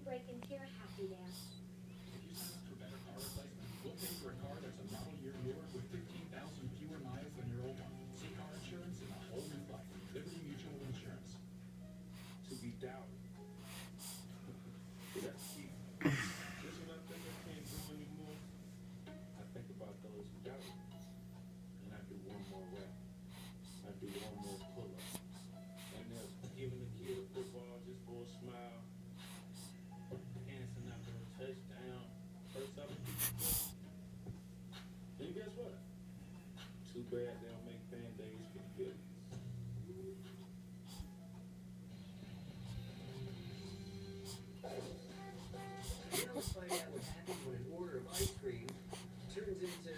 break and tear happy dance. If you sign up for better car replacement, we'll pay for a car that's a model year newer with 15,000 fewer miles than your old one. See car insurance in a whole new light. Liberty Mutual Insurance. To be doubted. That's key. This is what I think I can't do anymore. I think about those who doubt it. And I do one more rep. I do one more pull-up. And they're giving the kid a football just for a smile. Dancing after a touchdown. First up. And guess what? Too bad they don't make band-aids for the good. Now let's find out what happens when an order of ice cream turns into